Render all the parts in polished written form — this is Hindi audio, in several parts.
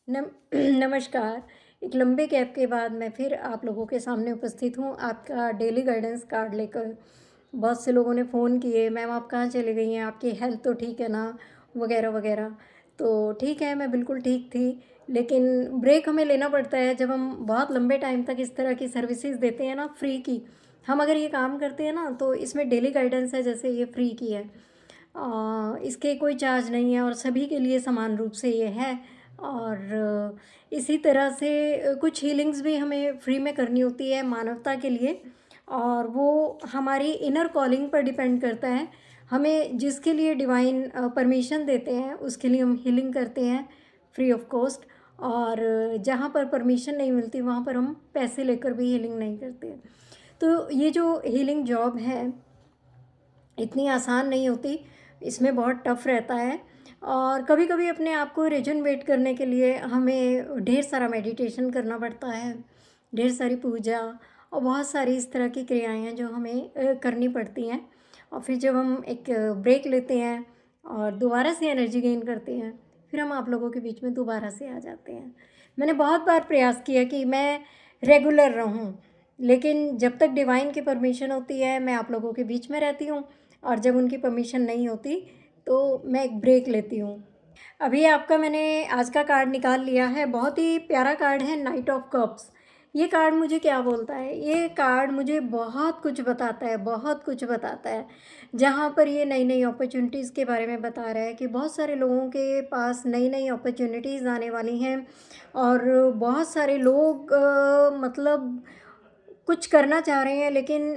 नम नमस्कार। एक लंबे गैप के बाद मैं फिर आप लोगों के सामने उपस्थित हूँ आपका डेली गाइडेंस कार्ड लेकर। बहुत से लोगों ने फ़ोन किए, मैम आप कहाँ चली गई हैं, आपकी हेल्थ तो ठीक है ना, वगैरह वगैरह। तो ठीक है, मैं बिल्कुल ठीक थी, लेकिन ब्रेक हमें लेना पड़ता है जब हम बहुत लंबे टाइम तक इस तरह की सर्विसेज देते हैं ना, फ्री की। हम अगर ये काम करते हैं ना, तो इसमें डेली गाइडेंस है, जैसे ये फ्री की है। इसके कोई चार्ज नहीं है और सभी के लिए समान रूप से ये है। और इसी तरह से कुछ हीलिंग्स भी हमें फ्री में करनी होती है मानवता के लिए, और वो हमारी इनर कॉलिंग पर डिपेंड करता है। हमें जिसके लिए डिवाइन परमिशन देते हैं उसके लिए हम हीलिंग करते हैं फ्री ऑफ कॉस्ट। और जहाँ पर परमिशन नहीं मिलती वहाँ पर हम पैसे लेकर भी हीलिंग नहीं करते। तो ये जो हीलिंग जॉब है इतनी आसान नहीं होती, इसमें बहुत टफ रहता है। और कभी कभी अपने आप को रिजनरेट करने के लिए हमें ढेर सारा मेडिटेशन करना पड़ता है, ढेर सारी पूजा और बहुत सारी इस तरह की क्रियाएं हैं जो हमें करनी पड़ती हैं। और फिर जब हम एक ब्रेक लेते हैं और दोबारा से एनर्जी गेन करते हैं, फिर हम आप लोगों के बीच में दोबारा से आ जाते हैं। मैंने बहुत बार प्रयास किया कि मैं रेगुलर रहूं, लेकिन जब तक डिवाइन की परमिशन होती है मैं आप लोगों के बीच में रहती हूँ, और जब उनकी परमिशन नहीं होती तो मैं एक ब्रेक लेती हूँ। अभी आपका मैंने आज का कार्ड निकाल लिया है, बहुत ही प्यारा कार्ड है, नाइट ऑफ कप्स। ये कार्ड मुझे क्या बोलता है? ये कार्ड मुझे बहुत कुछ बताता है, बहुत कुछ बताता है। जहाँ पर ये नई नई अपॉर्चुनिटीज़ के बारे में बता रहा है कि बहुत सारे लोगों के पास नई नई अपॉर्चुनिटीज़ आने वाली हैं, और बहुत सारे लोग मतलब कुछ करना चाह रहे हैं लेकिन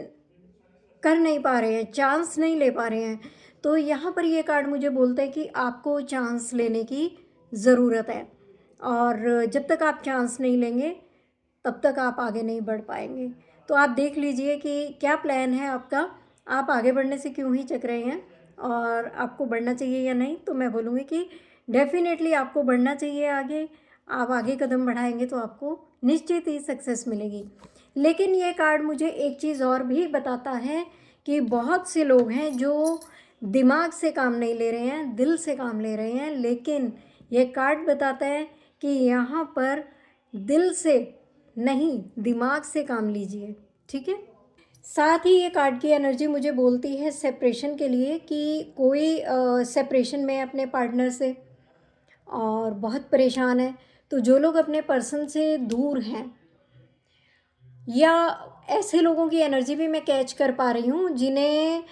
कर नहीं पा रहे हैं, चांस नहीं ले पा रहे हैं। तो यहाँ पर ये कार्ड मुझे बोलता है कि आपको चांस लेने की ज़रूरत है, और जब तक आप चांस नहीं लेंगे तब तक आप आगे नहीं बढ़ पाएंगे। तो आप देख लीजिए कि क्या प्लान है आपका, आप आगे बढ़ने से क्यों ही चक रहे हैं, और आपको बढ़ना चाहिए या नहीं। तो मैं बोलूँगी कि डेफिनेटली आपको बढ़ना चाहिए आगे। आप आगे कदम बढ़ाएंगे तो आपको निश्चित ही सक्सेस मिलेगी। लेकिन ये कार्ड मुझे एक चीज़ और भी बताता है कि बहुत से लोग हैं जो दिमाग से काम नहीं ले रहे हैं, दिल से काम ले रहे हैं। लेकिन ये कार्ड बताता है कि यहाँ पर दिल से नहीं, दिमाग से काम लीजिए, ठीक है। साथ ही ये कार्ड की एनर्जी मुझे बोलती है सेपरेशन के लिए, कि कोई सेपरेशन में है अपने पार्टनर से और बहुत परेशान है। तो जो लोग अपने पर्सन से दूर हैं, या ऐसे लोगों की एनर्जी भी मैं कैच कर पा रही हूँ जिन्हें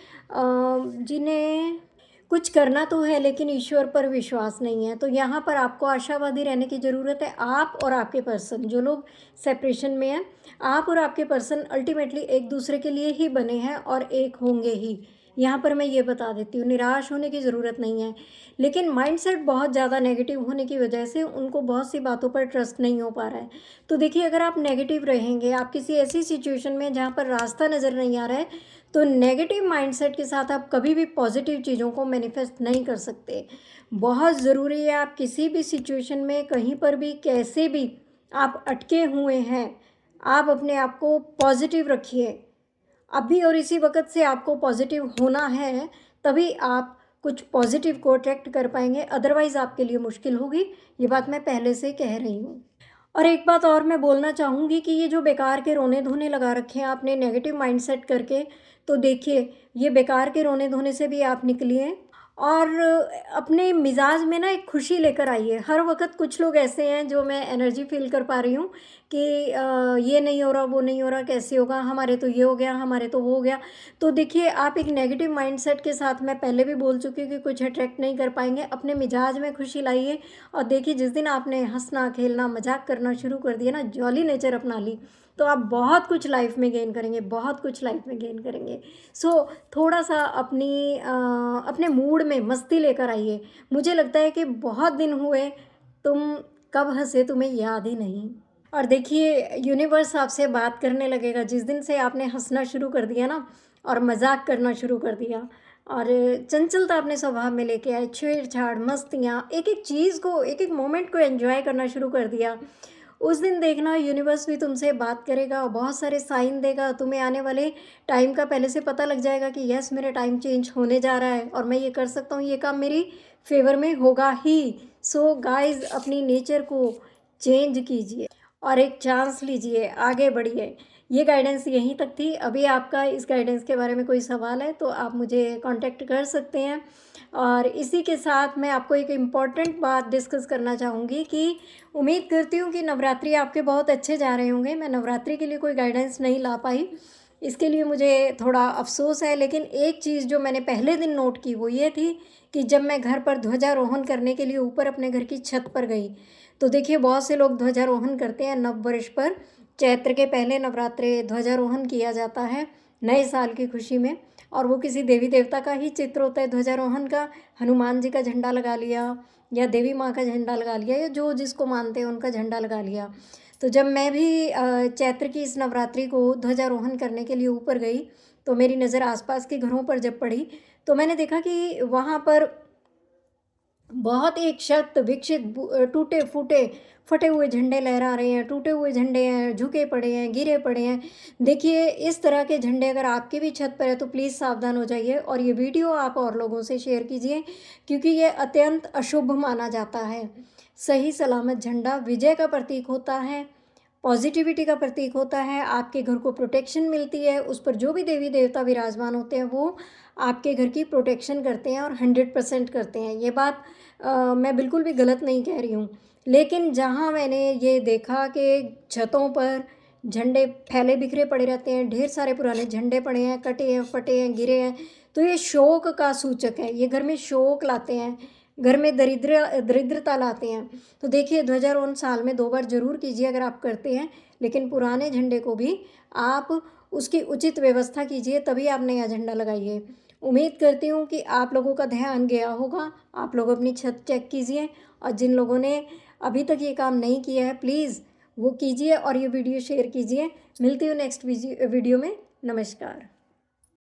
कुछ करना तो है लेकिन ईश्वर पर विश्वास नहीं है। तो यहाँ पर आपको आशावादी रहने की ज़रूरत है। आप और आपके पर्सन, जो लोग सेपरेशन में हैं, आप और आपके पर्सन अल्टीमेटली एक दूसरे के लिए ही बने हैं और एक होंगे ही। यहाँ पर मैं ये बता देती हूँ, निराश होने की ज़रूरत नहीं है। लेकिन माइंडसेट बहुत ज़्यादा नेगेटिव होने की वजह से उनको बहुत सी बातों पर ट्रस्ट नहीं हो पा रहा है। तो देखिए, अगर आप नेगेटिव रहेंगे, आप किसी ऐसी सिचुएशन में जहाँ पर रास्ता नज़र नहीं आ रहा है, तो नेगेटिव माइंडसेट के साथ आप कभी भी पॉजिटिव चीज़ों को मैनिफेस्ट नहीं कर सकते। बहुत ज़रूरी है, आप किसी भी सिचुएशन में कहीं पर भी कैसे भी आप अटके हुए हैं, आप अपने आप को पॉजिटिव रखिए। अभी और इसी वक्त से आपको पॉजिटिव होना है, तभी आप कुछ पॉजिटिव को अट्रैक्ट कर पाएंगे, अदरवाइज़ आपके लिए मुश्किल होगी। ये बात मैं पहले से कह रही हूँ। और एक बात और मैं बोलना चाहूँगी कि ये जो बेकार के रोने धोने लगा रखे हैं आपने नेगेटिव माइंडसेट करके, तो देखिए, ये बेकार के रोने धोने से भी आप निकलिए, और अपने मिजाज में ना एक खुशी लेकर आइए। हर वक्त कुछ लोग ऐसे हैं जो मैं एनर्जी फील कर पा रही हूँ कि ये नहीं हो रहा, वो नहीं हो रहा, कैसे होगा, हमारे तो ये हो गया, हमारे तो वो हो गया। तो देखिए, आप एक नेगेटिव माइंडसेट के साथ, मैं पहले भी बोल चुकी हूँ कि कुछ अट्रैक्ट नहीं कर पाएंगे। अपने मिजाज में खुशी लाइए, और देखिए, जिस दिन आपने हंसना खेलना मजाक करना शुरू कर दिया ना, जॉली नेचर अपना ली, तो आप बहुत कुछ लाइफ में गेन करेंगे, बहुत कुछ लाइफ में गेन करेंगे। सो थोड़ा सा अपने मूड में मस्ती लेकर आइए। मुझे लगता है कि बहुत दिन हुए, तुम कब हंसे तुम्हें याद ही नहीं। और देखिए, यूनिवर्स आपसे बात करने लगेगा जिस दिन से आपने हंसना शुरू कर दिया ना, और मजाक करना शुरू कर दिया, और चंचलता अपने स्वभाव में लेके आए, छेड़छाड़, मस्तियाँ, एक एक चीज़ को, एक एक मोमेंट को एंजॉय करना शुरू कर दिया। उस दिन देखना, यूनिवर्स भी तुमसे बात करेगा और बहुत सारे साइन देगा। तुम्हें आने वाले टाइम का पहले से पता लग जाएगा कि यस, मेरा टाइम चेंज होने जा रहा है और मैं ये कर सकता हूँ, ये काम मेरी फेवर में होगा ही। सो गाइस, अपनी नेचर को चेंज कीजिए और एक चांस लीजिए, आगे बढ़िए। ये गाइडेंस यहीं तक थी। अभी आपका इस गाइडेंस के बारे में कोई सवाल है तो आप मुझे कांटेक्ट कर सकते हैं। और इसी के साथ मैं आपको एक इम्पॉर्टेंट बात डिस्कस करना चाहूँगी कि उम्मीद करती हूँ कि नवरात्रि आपके बहुत अच्छे जा रहे होंगे। मैं नवरात्रि के लिए कोई गाइडेंस नहीं ला पाई, इसके लिए मुझे थोड़ा अफसोस है। लेकिन एक चीज़ जो मैंने पहले दिन नोट की वो ये थी कि जब मैं घर पर ध्वजारोहण करने के लिए ऊपर अपने घर की छत पर गई, तो देखिए बहुत से लोग ध्वजारोहण करते हैं नव वर्ष पर। चैत्र के पहले नवरात्रे ध्वजारोहण किया जाता है नए साल की खुशी में, और वो किसी देवी देवता का ही चित्र होता है ध्वजारोहण का। हनुमान जी का झंडा लगा लिया या देवी माँ का झंडा लगा लिया या जो जिसको मानते हैं उनका झंडा लगा लिया। तो जब मैं भी चैत्र की इस नवरात्रि को ध्वजारोहण करने के लिए ऊपर गई, तो मेरी नज़र आसपास के घरों पर जब पड़ी तो मैंने देखा कि वहाँ पर बहुत एक शक्त विकसित टूटे फूटे फटे हुए झंडे लहरा रहे हैं, टूटे हुए झंडे हैं, झुके पड़े हैं, गिरे पड़े हैं। देखिए, इस तरह के झंडे अगर आपकी भी छत पर है तो प्लीज़ सावधान हो जाइए और ये वीडियो आप और लोगों से शेयर कीजिए, क्योंकि ये अत्यंत अशुभ माना जाता है। सही सलामत झंडा विजय का प्रतीक होता है, पॉजिटिविटी का प्रतीक होता है, आपके घर को प्रोटेक्शन मिलती है। उस पर जो भी देवी देवता विराजमान होते हैं वो आपके घर की प्रोटेक्शन करते हैं और 100% करते हैं। ये बात मैं बिल्कुल भी गलत नहीं कह रही हूँ। लेकिन जहाँ मैंने ये देखा कि छतों पर झंडे फैले बिखरे पड़े रहते हैं, ढेर सारे पुराने झंडे पड़े हैं, कटे हैं, फटे हैं, गिरे हैं, तो ये शोक का सूचक है। ये घर में शोक लाते हैं, घर में दरिद्रता लाते हैं। तो देखिए, ध्वजारोहण साल में 2 बार ज़रूर कीजिए अगर आप करते हैं, लेकिन पुराने झंडे को भी आप उसकी उचित व्यवस्था कीजिए, तभी आप नया झंडा लगाइए। उम्मीद करती हूँ कि आप लोगों का ध्यान गया होगा। आप लोग अपनी छत चेक कीजिए और जिन लोगों ने अभी तक ये काम नहीं किया है प्लीज़ वो कीजिए और ये वीडियो शेयर कीजिए। मिलती हूँ नेक्स्ट वीडियो में। नमस्कार।